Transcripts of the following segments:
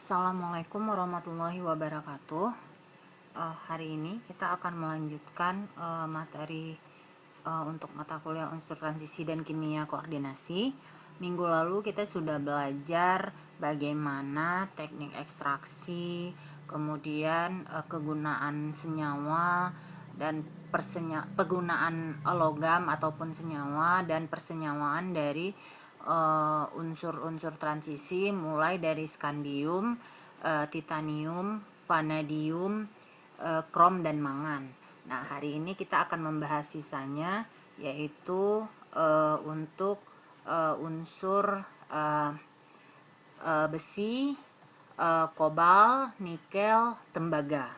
Assalamualaikum warahmatullahi wabarakatuh. Hari ini kita akan melanjutkan materi untuk mata kuliah unsur transisi dan kimia koordinasi. Minggu lalu kita sudah belajar bagaimana teknik ekstraksi, kemudian kegunaan senyawa dan penggunaan logam ataupun senyawa dan persenyawaan dari unsur-unsur transisi mulai dari skandium, titanium, vanadium, krom dan mangan. Nah, hari ini kita akan membahas sisanya, yaitu untuk unsur besi, kobal, nikel, tembaga.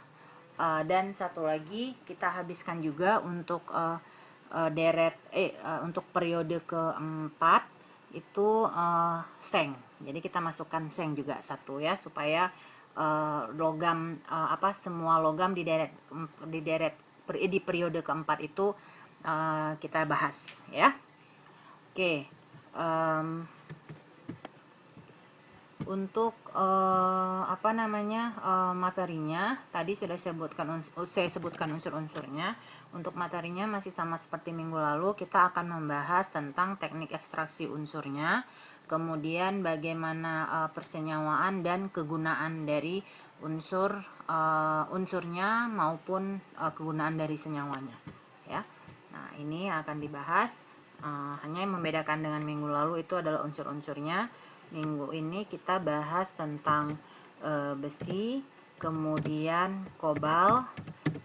Dan satu lagi kita habiskan juga untuk untuk periode keempat itu seng. Jadi kita masukkan seng juga satu ya, supaya logam semua logam di periode keempat itu kita bahas ya. Oke. Untuk materinya tadi sudah saya sebutkan unsur-unsurnya. Untuk materinya masih sama seperti minggu lalu, kita akan membahas tentang teknik ekstraksi unsurnya, kemudian bagaimana persenyawaan dan kegunaan dari unsurnya maupun kegunaan dari senyawanya ya. Nah, ini akan dibahas. Hanya yang membedakan dengan minggu lalu itu adalah unsur-unsurnya. Minggu ini kita bahas tentang besi, kemudian kobal,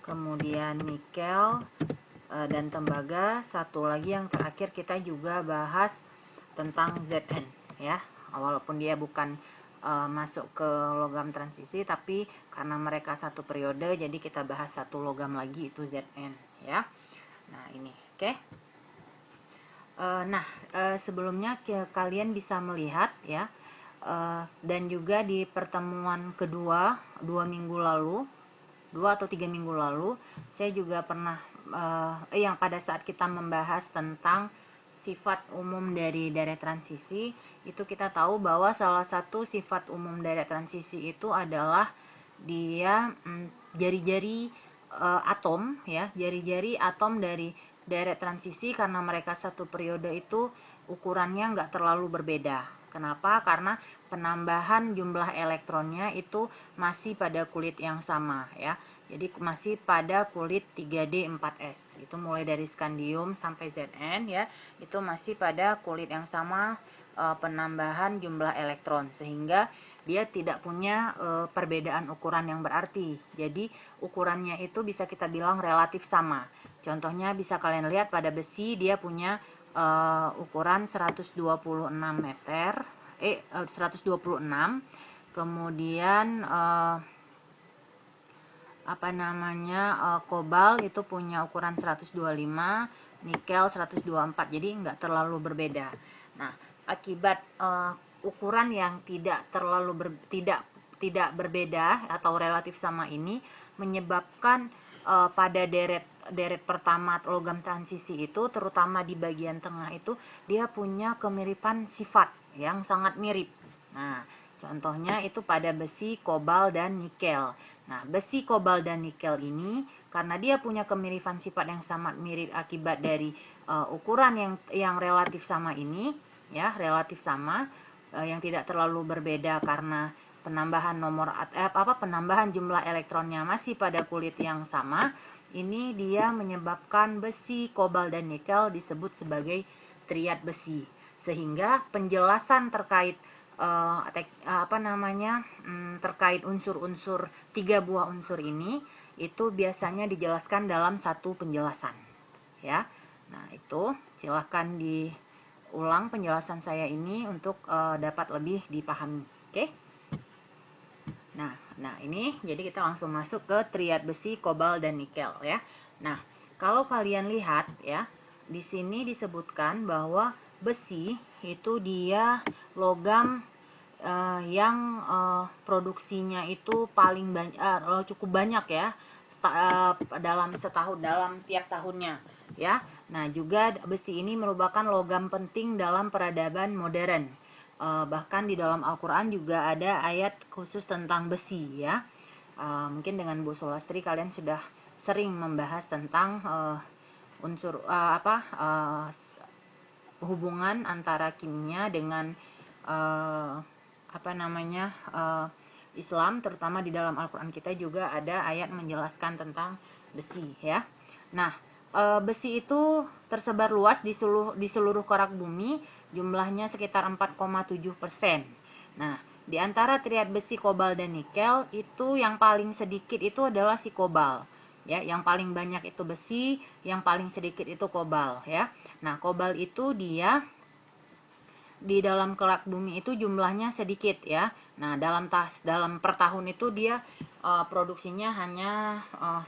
kemudian nikel dan tembaga. Satu lagi yang terakhir kita juga bahas tentang Zn ya. Walaupun dia bukan masuk ke logam transisi, tapi karena mereka satu periode, jadi kita bahas satu logam lagi, itu Zn ya. Nah, ini oke. Sebelumnya kalian bisa melihat ya, dan juga di pertemuan kedua 2 atau 3 minggu lalu, saya juga pernah yang pada saat kita membahas tentang sifat umum dari deret transisi, itu kita tahu bahwa salah satu sifat umum deret transisi itu adalah dia jari-jari atom ya, jari-jari atom dari deret transisi, karena mereka satu periode itu ukurannya nggak terlalu berbeda. Kenapa? Karena penambahan jumlah elektronnya itu masih pada kulit yang sama ya. Jadi masih pada kulit 3D4S. Itu mulai dari skandium sampai Zn ya. Itu masih pada kulit yang sama, penambahan jumlah elektron, sehingga dia tidak punya perbedaan ukuran yang berarti. Jadi ukurannya itu bisa kita bilang relatif sama. Contohnya bisa kalian lihat pada besi, dia punya ukuran 126 meter, 126. Kemudian kobal itu punya ukuran 125, nikel 124. Jadi nggak terlalu berbeda. Nah, akibat ukuran yang tidak berbeda atau relatif sama ini menyebabkan pada deret pertama logam transisi itu, terutama di bagian tengah itu, dia punya kemiripan sifat yang sangat mirip. Nah, contohnya itu pada besi, kobal, dan nikel. Nah, besi, kobal, dan nikel ini karena dia punya kemiripan sifat yang sangat mirip akibat dari ukuran yang relatif sama ini ya, relatif sama, yang tidak terlalu berbeda karena penambahan jumlah elektronnya masih pada kulit yang sama. Ini dia menyebabkan besi, kobal, dan nikel disebut sebagai triad besi. Sehingga penjelasan terkait terkait unsur-unsur 3 buah unsur ini itu biasanya dijelaskan dalam satu penjelasan ya. Nah, itu silahkan diulang penjelasan saya ini untuk dapat lebih dipahami. Oke. Nah, ini jadi kita langsung masuk ke triad besi, kobal, dan nikel ya. Nah, kalau kalian lihat ya, di sini disebutkan bahwa besi itu dia logam yang produksinya itu cukup banyak ya, dalam setahun, dalam tiap tahunnya ya. Nah, juga besi ini merupakan logam penting dalam peradaban modern. Bahkan di dalam Al-Quran juga ada ayat khusus tentang besi ya. Mungkin dengan Bu Sulastri kalian sudah sering membahas tentang unsur hubungan antara kimia dengan Islam, terutama di dalam Al-Quran kita juga ada ayat menjelaskan tentang besi ya. Nah, besi itu tersebar luas di seluruh korak bumi, jumlahnya sekitar 4,7%. Nah, di antara triad besi, kobal, dan nikel itu yang paling sedikit itu adalah si kobal. Ya, yang paling banyak itu besi, yang paling sedikit itu kobal ya. Nah, kobal itu dia di dalam korak bumi itu jumlahnya sedikit ya. Nah, dalam per tahun itu dia produksinya hanya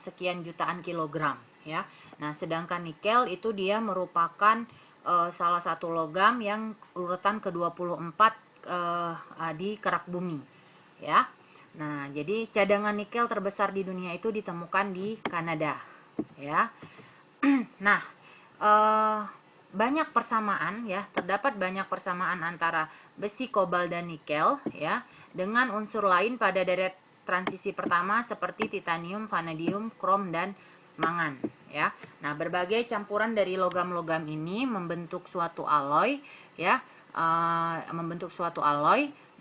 sekian jutaan kilogram ya. Nah, sedangkan nikel itu dia merupakan salah satu logam yang urutan ke-24 di kerak bumi ya. Nah, jadi cadangan nikel terbesar di dunia itu ditemukan di Kanada ya. Nah, banyak persamaan ya, terdapat banyak persamaan antara besi, kobal, dan nikel ya dengan unsur lain pada deret transisi pertama seperti titanium, vanadium, krom, dan mangan ya. Nah, berbagai campuran dari logam-logam ini membentuk suatu alloy ya,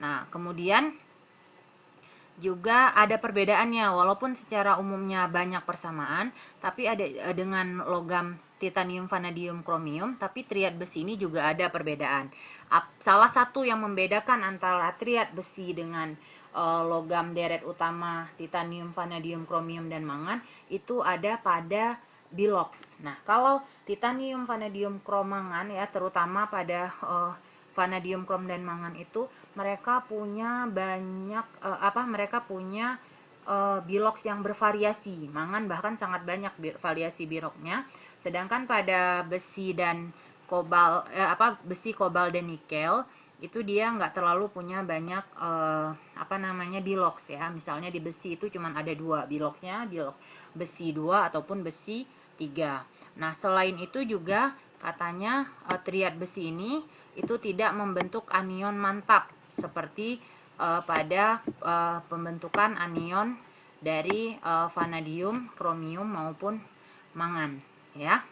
Nah, kemudian juga ada perbedaannya, walaupun secara umumnya banyak persamaan, tapi ada dengan logam titanium, vanadium, kromium, tapi triad besi ini juga ada perbedaan. Salah satu yang membedakan antara triad besi dengan logam deret utama titanium, vanadium, kromium, dan mangan itu ada pada bilox. Nah, kalau titanium, vanadium, krom, mangan ya, terutama pada vanadium, krom, dan mangan itu mereka punya banyak bilox yang bervariasi. Mangan bahkan sangat banyak variasi biloxnya. Sedangkan pada besi dan besi, kobal, dan nikel itu dia nggak terlalu punya banyak bilox ya. Misalnya di besi itu cuma ada 2 biloxnya, bilox besi 2 ataupun besi 3. Nah, selain itu juga katanya triad besi ini itu tidak membentuk anion mantap seperti pada pembentukan anion dari vanadium, kromium maupun mangan ya.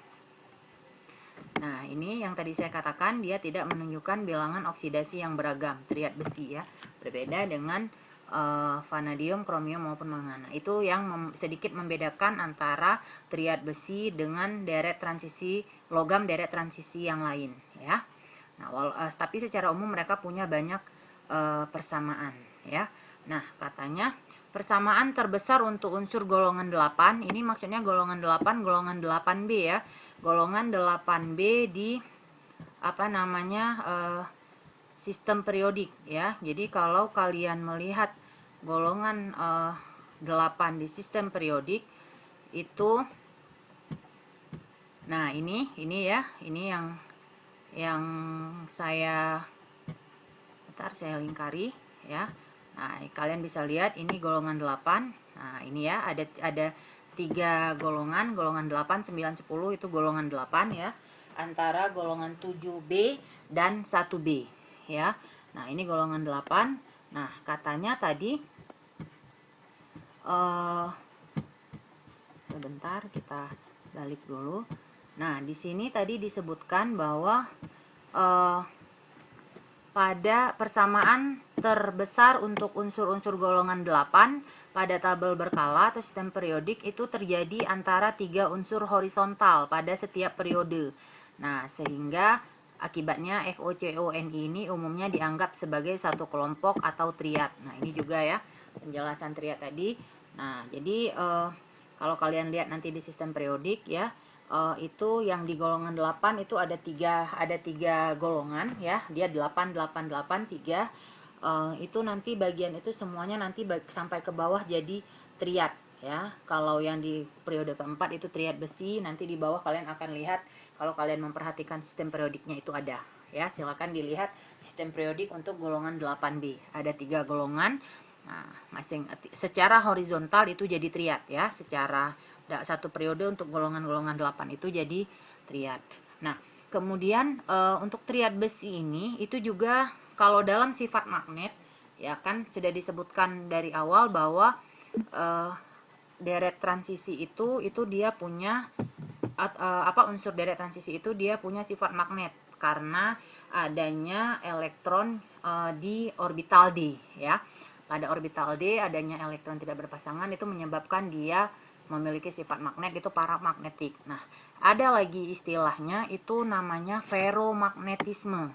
Nah, ini yang tadi saya katakan, dia tidak menunjukkan bilangan oksidasi yang beragam, triad besi ya, berbeda dengan vanadium, kromium maupun mangan. Nah, itu yang sedikit membedakan antara triad besi dengan deret transisi logam deret transisi yang lain ya. Nah, tapi secara umum mereka punya banyak persamaan ya. Nah, katanya persamaan terbesar untuk unsur golongan 8, ini maksudnya golongan 8, golongan 8B ya. Golongan 8B di sistem periodik ya. Jadi kalau kalian melihat golongan 8 di sistem periodik itu, nah ini ya, ini yang saya lingkari ya. Nah, kalian bisa lihat ini golongan 8. Nah, ini ya, ada 3 golongan 8, 9, 10 itu golongan 8 ya. Antara golongan 7B dan 1B ya. Nah, ini golongan 8. Nah, katanya tadi sebentar kita balik dulu. Nah, di sini tadi disebutkan bahwa pada persamaan terbesar untuk unsur-unsur golongan 8 pada tabel berkala atau sistem periodik itu terjadi antara 3 unsur horizontal pada setiap periode. Nah, sehingga akibatnya FOCONI ini umumnya dianggap sebagai satu kelompok atau triad. Nah, ini juga ya penjelasan triad tadi. Nah, jadi kalau kalian lihat nanti di sistem periodik ya, itu yang di golongan 8 itu ada tiga golongan ya, dia 8 8 8 3. Itu nanti bagian itu semuanya nanti sampai ke bawah jadi triad ya. Kalau yang di periode keempat itu triad besi, nanti di bawah kalian akan lihat kalau kalian memperhatikan sistem periodiknya itu ada ya. Silakan dilihat sistem periodik untuk golongan 8B, ada 3 golongan. Nah, secara horizontal itu jadi triad ya, secara satu periode untuk golongan-golongan 8 itu jadi triad. Nah, kemudian untuk triad besi ini itu juga kalau dalam sifat magnet, ya kan sudah disebutkan dari awal bahwa deret transisi itu dia punya unsur deret transisi itu dia punya sifat magnet karena adanya elektron di orbital D, ya. Pada orbital D adanya elektron tidak berpasangan itu menyebabkan dia memiliki sifat magnet, itu paramagnetik. Nah, ada lagi istilahnya itu namanya ferromagnetisme.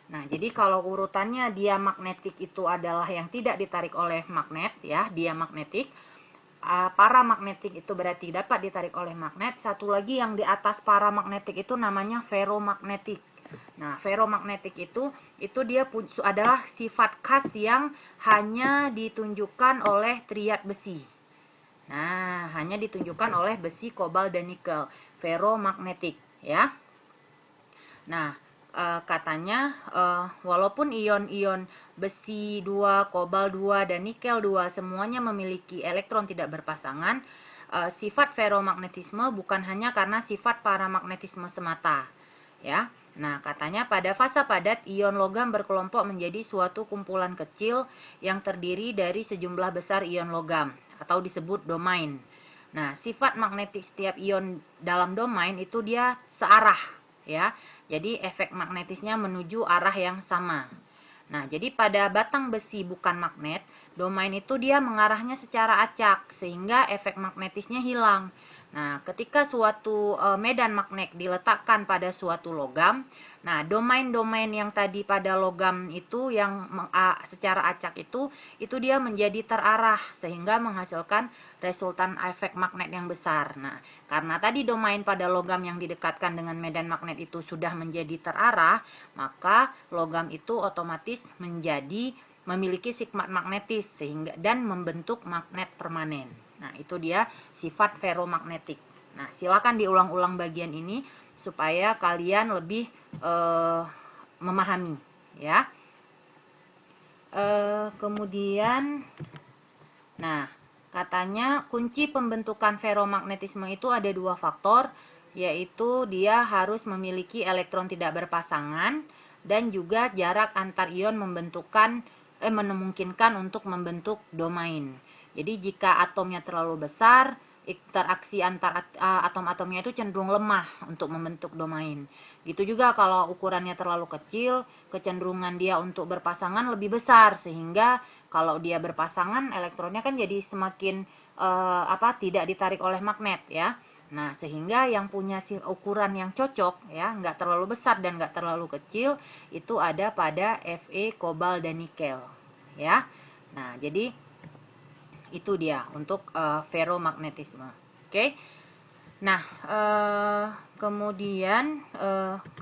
Nah, jadi kalau urutannya dia magnetik itu adalah yang tidak ditarik oleh magnet, ya, dia magnetik. Paramagnetik itu berarti dapat ditarik oleh magnet. Satu lagi yang di atas paramagnetik itu namanya ferromagnetik. Nah, ferromagnetik itu dia adalah sifat khas yang hanya ditunjukkan oleh triad besi. Nah, hanya ditunjukkan oleh besi, kobalt, dan nikel. Ferromagnetik, ya. Nah, katanya walaupun ion-ion besi 2, kobalt 2, dan nikel 2 semuanya memiliki elektron tidak berpasangan, sifat ferromagnetisme bukan hanya karena sifat paramagnetisme semata, ya. Nah, katanya pada fasa padat ion logam berkelompok menjadi suatu kumpulan kecil yang terdiri dari sejumlah besar ion logam atau disebut domain. Nah, sifat magnetik setiap ion dalam domain itu dia searah, ya. Jadi efek magnetisnya menuju arah yang sama. Nah, jadi pada batang besi bukan magnet, domain itu dia mengarahnya secara acak sehingga efek magnetisnya hilang. Nah, ketika suatu medan magnet diletakkan pada suatu logam, nah domain-domain yang tadi pada logam itu yang secara acak itu dia menjadi terarah sehingga menghasilkan resultan efek magnet yang besar. Nah, karena tadi domain pada logam yang didekatkan dengan medan magnet itu sudah menjadi terarah, maka logam itu otomatis memiliki sifat magnetis sehingga dan membentuk magnet permanen. Nah, itu dia sifat ferromagnetik. Nah, silakan diulang-ulang bagian ini supaya kalian lebih memahami, ya. Kemudian, nah, katanya kunci pembentukan ferromagnetisme itu ada 2 faktor, yaitu dia harus memiliki elektron tidak berpasangan dan juga jarak antar ion memungkinkan untuk membentuk domain. Jadi jika atomnya terlalu besar, interaksi antar atom-atomnya itu cenderung lemah untuk membentuk domain. Gitu juga kalau ukurannya terlalu kecil, kecenderungan dia untuk berpasangan lebih besar sehingga kalau dia berpasangan elektronnya kan jadi semakin tidak ditarik oleh magnet, ya. Nah, sehingga yang punya ukuran yang cocok, ya, nggak terlalu besar dan nggak terlalu kecil, itu ada pada Fe, kobalt, dan nikel, ya. Nah, jadi itu dia untuk ferromagnetisme. Oke. Nah, kemudian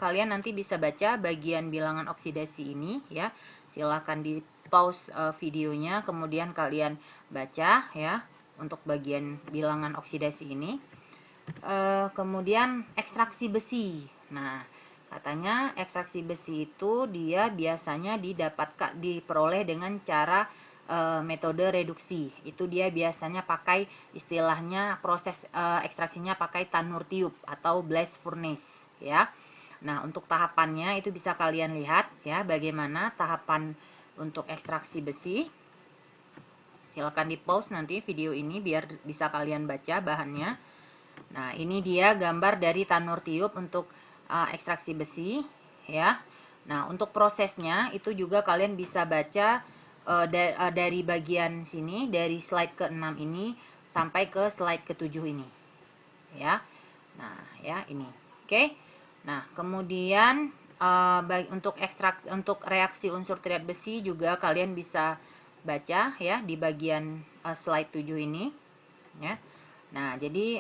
kalian nanti bisa baca bagian bilangan oksidasi ini, ya. Silahkan di pause videonya, kemudian kalian baca, ya, untuk bagian bilangan oksidasi ini. Kemudian ekstraksi besi. Nah, katanya ekstraksi besi itu dia biasanya diperoleh dengan cara metode reduksi. Itu dia biasanya pakai istilahnya proses ekstraksinya pakai tanur tiup atau blast furnace, ya. Nah, untuk tahapannya itu bisa kalian lihat, ya, bagaimana tahapan untuk ekstraksi besi. Silakan di pause nanti video ini biar bisa kalian baca bahannya. Nah, ini dia gambar dari tanur tiup untuk ekstraksi besi, ya. Nah, untuk prosesnya itu juga kalian bisa baca dari bagian sini, dari slide ke-6 ini sampai ke slide ke-7 ini, ya. Nah, ya, ini. Oke. Nah, kemudian untuk reaksi unsur triad besi juga kalian bisa baca, ya, di bagian slide 7 ini, ya. Nah, jadi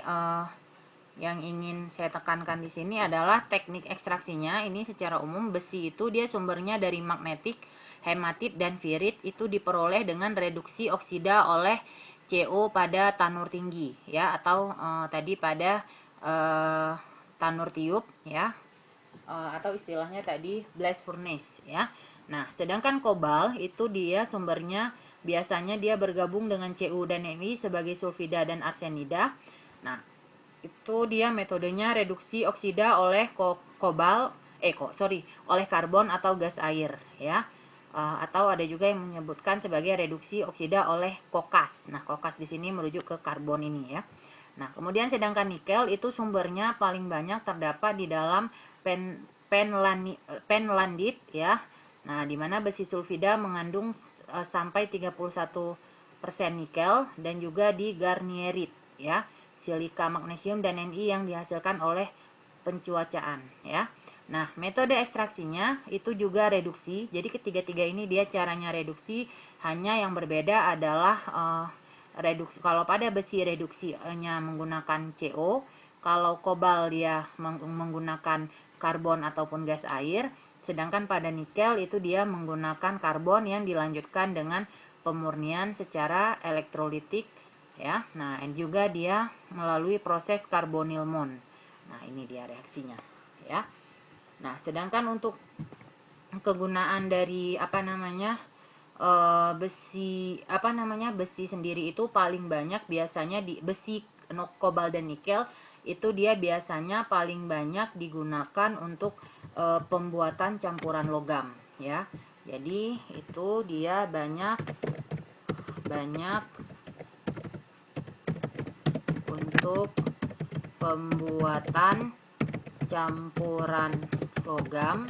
yang ingin saya tekankan di sini adalah teknik ekstraksinya. Ini secara umum besi itu dia sumbernya dari magnetik, hematit, dan virit itu diperoleh dengan reduksi oksida oleh CO pada tanur tinggi, ya, atau tadi pada tanur tiup, ya, atau istilahnya tadi blast furnace, ya. Nah, sedangkan kobalt itu dia sumbernya biasanya dia bergabung dengan Cu dan Mi sebagai sulfida dan arsenida. Nah, itu dia metodenya reduksi oksida oleh oleh karbon atau gas air, ya. atau ada juga yang menyebutkan sebagai reduksi oksida oleh kokas. Nah, kokas di sini merujuk ke karbon ini ya. Nah, kemudian sedangkan nikel itu sumbernya paling banyak terdapat di dalam penlandit ya. Nah, di mana besi sulfida mengandung sampai 31% nikel, dan juga di garnierit ya, silika magnesium dan Ni yang dihasilkan oleh pencuacaan ya. Nah, metode ekstraksinya itu juga reduksi. Jadi ketiga-tiga ini dia caranya reduksi, hanya yang berbeda adalah reduksi. Kalau pada besi reduksinya menggunakan CO, kalau kobal dia menggunakan karbon ataupun gas air, sedangkan pada nikel itu dia menggunakan karbon yang dilanjutkan dengan pemurnian secara elektrolitik ya. Nah, juga dia melalui proses karbonilmon. Nah, ini dia reaksinya ya. Nah, sedangkan untuk kegunaan dari besi sendiri itu paling banyak biasanya di besi kobal dan nikel itu dia biasanya paling banyak digunakan untuk pembuatan campuran logam ya. Jadi itu dia banyak untuk pembuatan campuran logam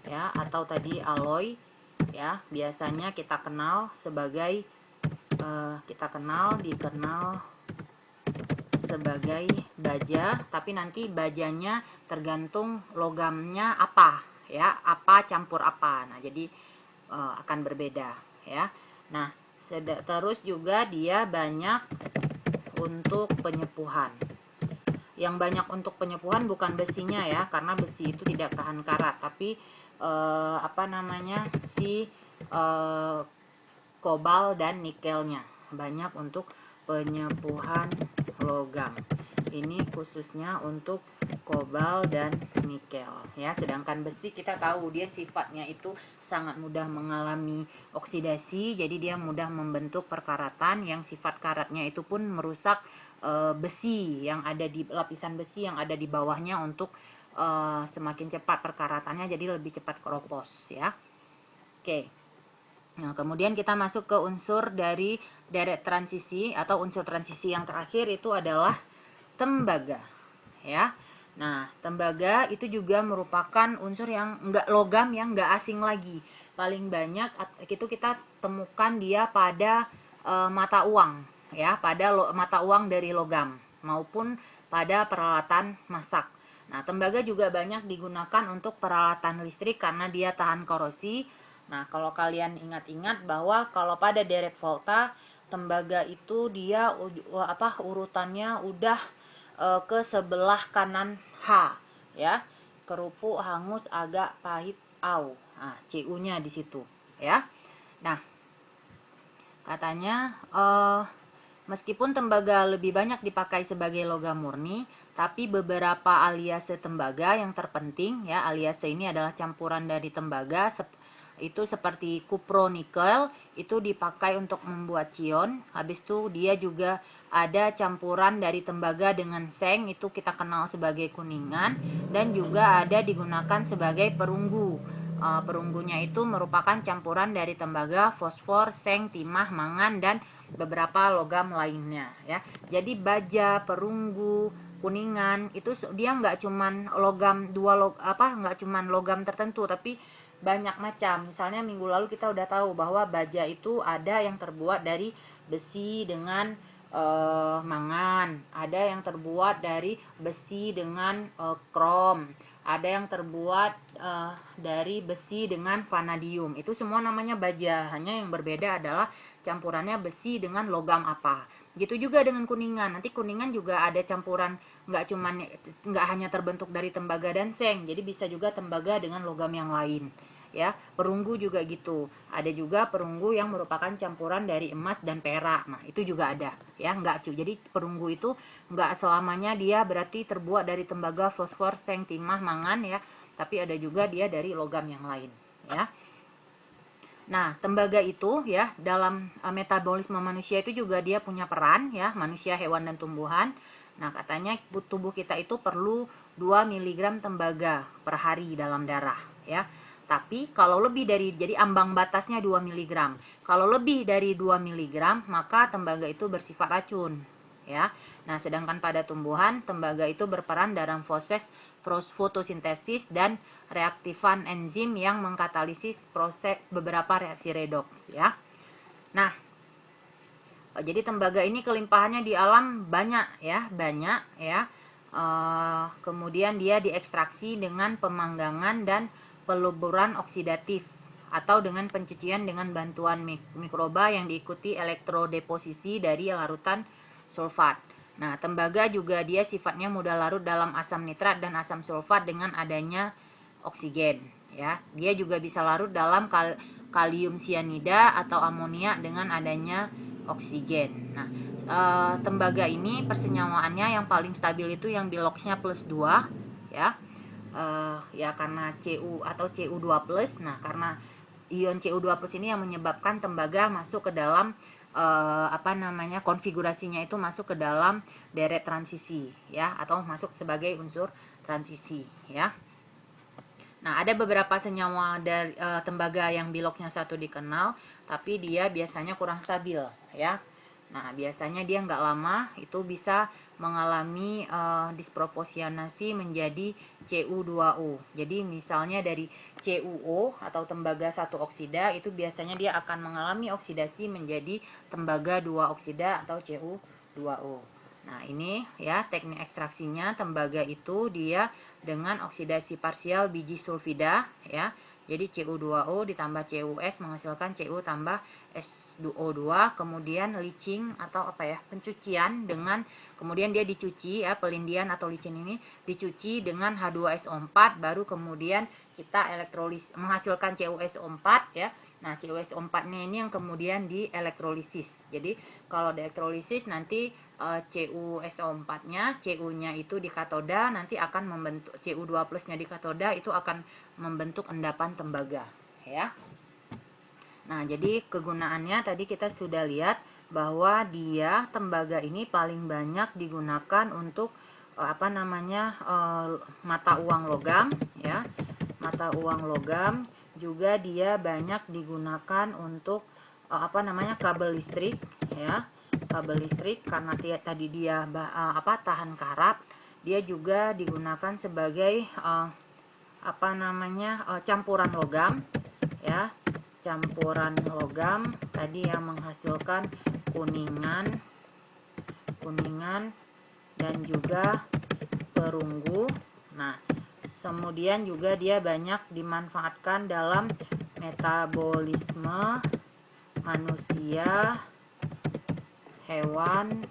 ya, atau tadi alloy ya, biasanya kita kenal sebagai dikenal sebagai baja, tapi nanti bajanya tergantung logamnya apa ya, apa campur apa. Nah, jadi akan berbeda ya. Nah, terus juga dia banyak untuk penyepuhan. Yang banyak untuk penyepuhan bukan besinya ya, karena besi itu tidak tahan karat, tapi kobal dan nikelnya banyak untuk penyepuhan logam. Ini khususnya untuk kobal dan nikel ya. Sedangkan besi kita tahu dia sifatnya itu sangat mudah mengalami oksidasi, jadi dia mudah membentuk perkaratan yang sifat karatnya itu pun merusak besi yang ada di lapisan besi yang ada di bawahnya untuk semakin cepat perkaratannya, jadi lebih cepat keropos ya. Oke. Nah, kemudian kita masuk ke unsur dari deret transisi atau unsur transisi yang terakhir itu adalah tembaga ya. Nah, tembaga itu juga merupakan unsur yang logam yang enggak asing lagi. Paling banyak itu kita temukan dia pada mata uang ya, pada mata uang dari logam maupun pada peralatan masak. Nah, tembaga juga banyak digunakan untuk peralatan listrik karena dia tahan korosi. Nah, kalau kalian ingat-ingat bahwa kalau pada deret volta, tembaga itu dia urutannya udah ke sebelah kanan H ya. Kerupuk hangus agak pahit au. Nah, CU-nya di situ ya. Nah, katanya meskipun tembaga lebih banyak dipakai sebagai logam murni, tapi beberapa aliase tembaga yang terpenting ya, aliase ini adalah campuran dari tembaga itu seperti kupronikel itu dipakai untuk membuat cion. Habis itu dia juga ada campuran dari tembaga dengan seng, itu kita kenal sebagai kuningan, dan juga ada digunakan sebagai perunggu. Perunggunya itu merupakan campuran dari tembaga, fosfor, seng, timah, mangan, dan beberapa logam lainnya ya. Jadi baja, perunggu, kuningan itu dia nggak cuman logam nggak cuman logam tertentu, tapi banyak macam. Misalnya minggu lalu kita udah tahu bahwa baja itu ada yang terbuat dari besi dengan mangan, ada yang terbuat dari besi dengan krom, ada yang terbuat dari besi dengan vanadium. Itu semua namanya baja, hanya yang berbeda adalah campurannya besi dengan logam apa. Gitu juga dengan kuningan. Nanti kuningan juga ada campuran, nggak hanya terbentuk dari tembaga dan seng, jadi bisa juga tembaga dengan logam yang lain ya. Perunggu juga gitu, ada juga perunggu yang merupakan campuran dari emas dan perak. Nah, itu juga ada ya. Jadi perunggu itu nggak selamanya dia berarti terbuat dari tembaga, fosfor, seng, timah, mangan ya, tapi ada juga dia dari logam yang lain ya. Nah, tembaga itu ya dalam metabolisme manusia itu juga dia punya peran ya, manusia, hewan, dan tumbuhan. Nah, katanya tubuh kita itu perlu 2 mg tembaga per hari dalam darah ya. Tapi kalau lebih dari, jadi ambang batasnya 2 mg. Kalau lebih dari 2 mg, maka tembaga itu bersifat racun, ya. Nah, sedangkan pada tumbuhan, tembaga itu berperan dalam proses fotosintesis dan reaktifan enzim yang mengkatalisis proses beberapa reaksi redoks, ya. Nah, jadi tembaga ini kelimpahannya di alam banyak ya. Kemudian dia diekstraksi dengan pemanggangan dan peluburan oksidatif atau dengan pencucian dengan bantuan mikroba yang diikuti elektrodeposisi dari larutan sulfat. Nah, tembaga juga dia sifatnya mudah larut dalam asam nitrat dan asam sulfat dengan adanya oksigen, ya. Dia juga bisa larut dalam kalium sianida atau amonia dengan adanya oksigen. Nah, tembaga ini persenyawaannya yang paling stabil itu yang biloxnya +2, ya. Ya karena Cu atau Cu2+. Nah, karena ion Cu2+ ini yang menyebabkan tembaga masuk ke dalam konfigurasinya itu masuk ke dalam deret transisi, ya, atau masuk sebagai unsur transisi, ya. Nah, ada beberapa senyawa dari tembaga yang biloxnya 1 dikenal, tapi dia biasanya kurang stabil, ya. Nah, biasanya dia nggak lama itu bisa mengalami disproporsionasi menjadi Cu2O. Jadi misalnya dari CuO atau tembaga 1 oksida itu biasanya dia akan mengalami oksidasi menjadi tembaga 2 oksida atau Cu2O. Nah, ini ya teknik ekstraksinya. Tembaga itu dia dengan oksidasi parsial biji sulfida, ya. Jadi Cu2O ditambah CuS menghasilkan Cu tambah S2O2, kemudian leaching atau pencucian dengan, kemudian dia dicuci ya, pelindian atau licin ini dicuci dengan H2SO4, baru kemudian kita elektrolisis menghasilkan CuSO4, ya. Nah, CuSO4-nya ini yang kemudian dielektrolisis. Jadi kalau dielektrolisis nanti CuSO4-nya, Cu-nya itu di katoda nanti akan membentuk Cu2+-nya di katoda itu akan membentuk endapan tembaga, ya. Nah, jadi kegunaannya tadi kita sudah lihat bahwa dia tembaga ini paling banyak digunakan untuk mata uang logam, ya. Mata uang logam juga dia banyak digunakan untuk kabel listrik, ya. Kabel listrik karena tadi dia tahan karat, dia juga digunakan sebagai campuran logam, ya. Campuran logam tadi yang menghasilkan kuningan dan juga perunggu. Nah, kemudian juga dia banyak dimanfaatkan dalam metabolisme manusia, hewan,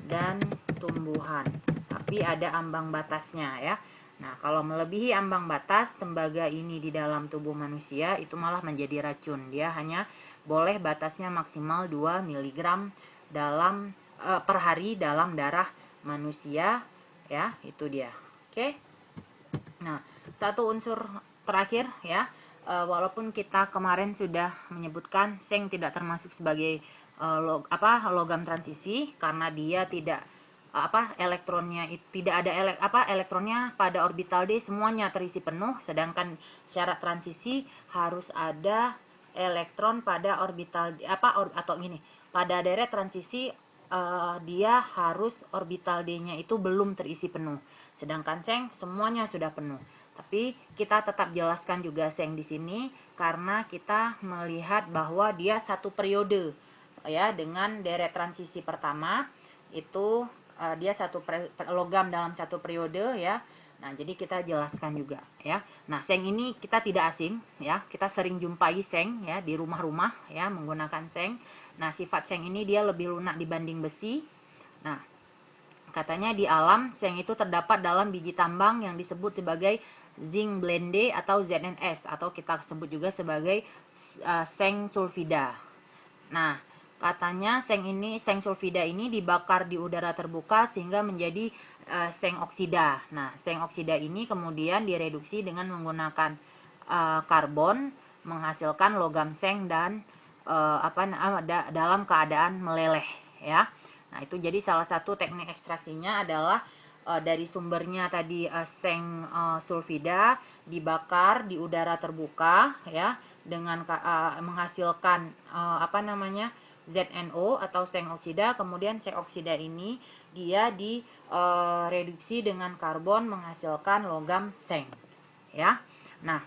dan tumbuhan. Tapi ada ambang batasnya, ya. Nah, kalau melebihi ambang batas tembaga ini di dalam tubuh manusia itu malah menjadi racun. Dia hanya boleh batasnya maksimal 2 mg per hari dalam darah manusia, ya. Itu dia. Oke. Nah, satu unsur terakhir, ya. Walaupun kita kemarin sudah menyebutkan seng tidak termasuk sebagai logam transisi karena dia tidak elektronnya tidak ada elektronnya pada orbital D semuanya terisi penuh, sedangkan syarat transisi harus ada elektron pada orbital D, pada deret transisi dia harus orbital D-nya itu belum terisi penuh, sedangkan seng semuanya sudah penuh. Tapi kita tetap jelaskan juga seng di sini karena kita melihat bahwa dia satu periode, ya, dengan deret transisi pertama itu dia satu logam dalam satu periode, ya. Nah, jadi kita jelaskan juga, ya. Nah, seng ini kita tidak asing, ya. Kita sering jumpai seng, ya, di rumah-rumah, ya, menggunakan seng. Nah, sifat seng ini dia lebih lunak dibanding besi. Nah, katanya di alam seng itu terdapat dalam biji tambang yang disebut sebagai zinc blende atau ZNS, atau kita sebut juga sebagai seng sulfida. Nah, katanya seng sulfida ini dibakar di udara terbuka sehingga menjadi seng oksida. Nah, seng oksida ini kemudian direduksi dengan menggunakan karbon menghasilkan logam seng dan dalam keadaan meleleh, ya. Nah, itu jadi salah satu teknik ekstraksinya adalah dari sumbernya tadi seng sulfida dibakar di udara terbuka ya dengan menghasilkan ZNO atau seng oksida. Kemudian seng oksida ini dia direduksi dengan karbon menghasilkan logam seng ya. Nah,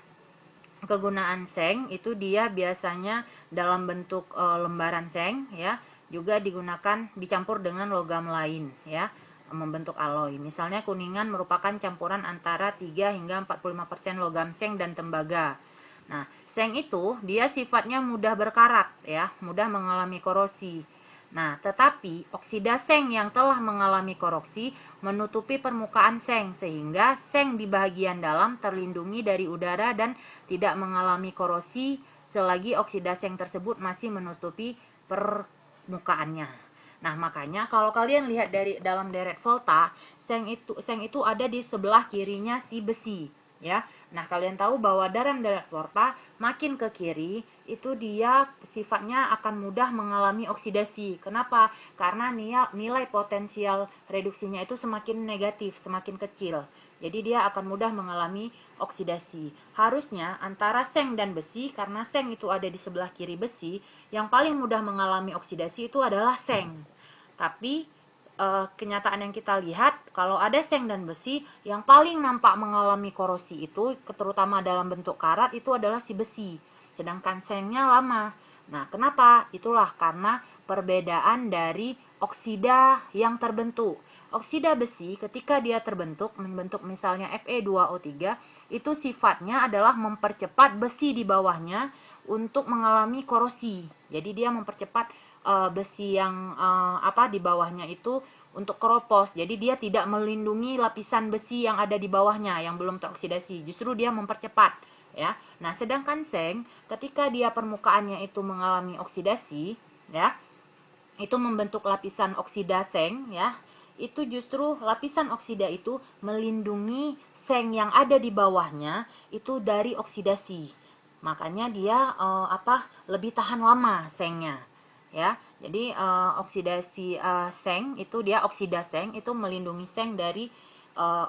kegunaan seng itu dia biasanya dalam bentuk lembaran seng ya, juga dicampur dengan logam lain ya, membentuk alloy. Misalnya kuningan merupakan campuran antara 3 hingga 45% logam seng dan tembaga. Nah, seng itu dia sifatnya mudah berkarat ya, mudah mengalami korosi. Nah, tetapi oksida seng yang telah mengalami korosi menutupi permukaan seng sehingga seng di bagian dalam terlindungi dari udara dan tidak mengalami korosi selagi oksida seng tersebut masih menutupi permukaannya. Nah, makanya kalau kalian lihat dari dalam deret volta, seng itu ada di sebelah kirinya si besi ya. Nah, kalian tahu bahwa dalam deret volta makin ke kiri itu dia sifatnya akan mudah mengalami oksidasi. Kenapa? Karena nilai potensial reduksinya itu semakin negatif, semakin kecil. Jadi dia akan mudah mengalami oksidasi. Harusnya antara seng dan besi, karena seng itu ada di sebelah kiri besi, yang paling mudah mengalami oksidasi itu adalah seng. Tapi kenyataan yang kita lihat, kalau ada seng dan besi, yang paling nampak mengalami korosi itu, terutama dalam bentuk karat, itu adalah si besi. Sedangkan sengnya lama. Nah, kenapa? Itulah karena perbedaan dari oksida yang terbentuk. Oksida besi ketika dia membentuk misalnya Fe2O3, itu sifatnya adalah mempercepat besi di bawahnya untuk mengalami korosi. Jadi dia mempercepat besi yang di bawahnya itu untuk keropos. Jadi dia tidak melindungi lapisan besi yang ada di bawahnya yang belum teroksidasi. Justru dia mempercepat ya. Nah, sedangkan seng ketika dia permukaannya itu mengalami oksidasi ya, itu membentuk lapisan oksida seng ya. Itu justru lapisan oksida itu melindungi seng yang ada di bawahnya itu dari oksidasi. Makanya dia lebih tahan lama sengnya ya. Jadi oksidasi seng itu dia oksida seng itu melindungi seng dari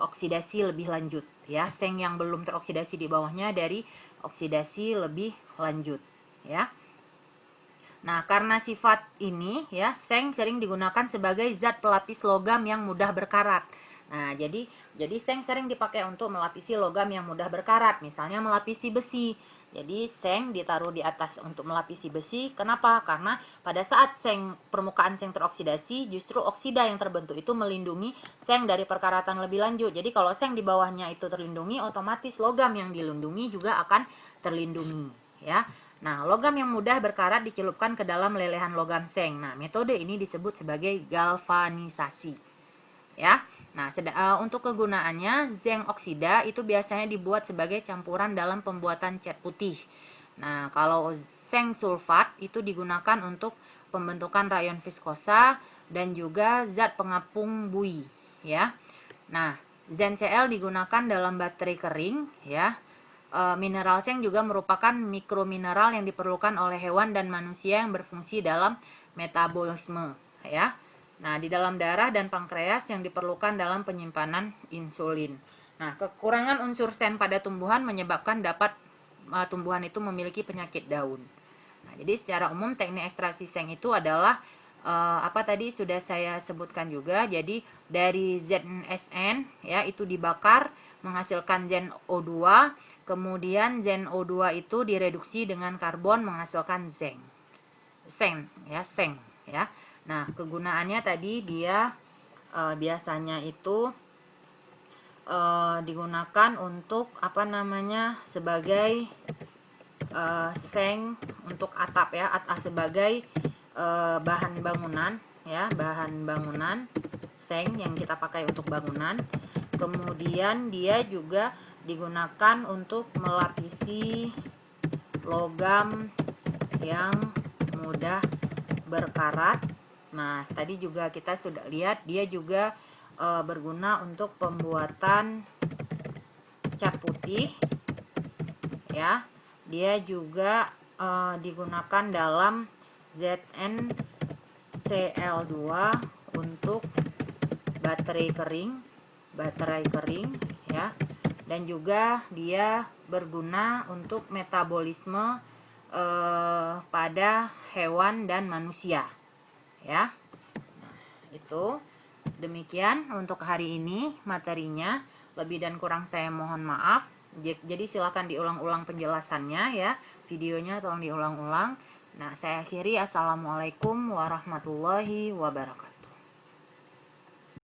oksidasi lebih lanjut ya. Seng yang belum teroksidasi di bawahnya dari oksidasi lebih lanjut ya. Nah, karena sifat ini ya, seng sering digunakan sebagai zat pelapis logam yang mudah berkarat. Nah, jadi seng sering dipakai untuk melapisi logam yang mudah berkarat, misalnya melapisi besi. Jadi seng ditaruh di atas untuk melapisi besi. Kenapa? Karena pada saat permukaan seng teroksidasi, justru oksida yang terbentuk itu melindungi seng dari perkaratan lebih lanjut. Jadi kalau seng di bawahnya itu terlindungi, otomatis logam yang dilindungi juga akan terlindungi, ya. Nah, logam yang mudah berkarat dicelupkan ke dalam lelehan logam seng. Nah, metode ini disebut sebagai galvanisasi, ya. Nah, untuk kegunaannya, zinc oksida itu biasanya dibuat sebagai campuran dalam pembuatan cat putih. Nah, kalau zinc sulfat itu digunakan untuk pembentukan rayon viskosa dan juga zat pengapung bui, ya. Nah, ZnCl digunakan dalam baterai kering, ya. Mineral zinc juga merupakan mikromineral yang diperlukan oleh hewan dan manusia yang berfungsi dalam metabolisme, ya. Nah, di dalam darah dan pankreas yang diperlukan dalam penyimpanan insulin. Nah, kekurangan unsur sen pada tumbuhan menyebabkan tumbuhan itu memiliki penyakit daun. Nah, jadi secara umum teknik ekstraksi seng itu adalah tadi sudah saya sebutkan juga. Jadi dari ZnSN ya itu dibakar menghasilkan ZnO2, kemudian ZnO2 itu direduksi dengan karbon menghasilkan seng ya. Nah, kegunaannya tadi dia biasanya itu digunakan untuk sebagai seng untuk atap ya, sebagai bahan bangunan ya, bahan bangunan seng yang kita pakai untuk bangunan. Kemudian dia juga digunakan untuk melapisi logam yang mudah berkarat. Nah, tadi juga kita sudah lihat dia juga berguna untuk pembuatan cat putih ya. Dia juga digunakan dalam ZnCl2 untuk baterai kering baterai kering ya, dan juga dia berguna untuk metabolisme pada hewan dan manusia ya. Nah, itu demikian untuk hari ini materinya. Lebih dan kurang saya mohon maaf. Jadi silakan diulang-ulang penjelasannya ya, videonya tolong diulang-ulang. Nah, saya akhiri. Assalamualaikum warahmatullahi wabarakatuh.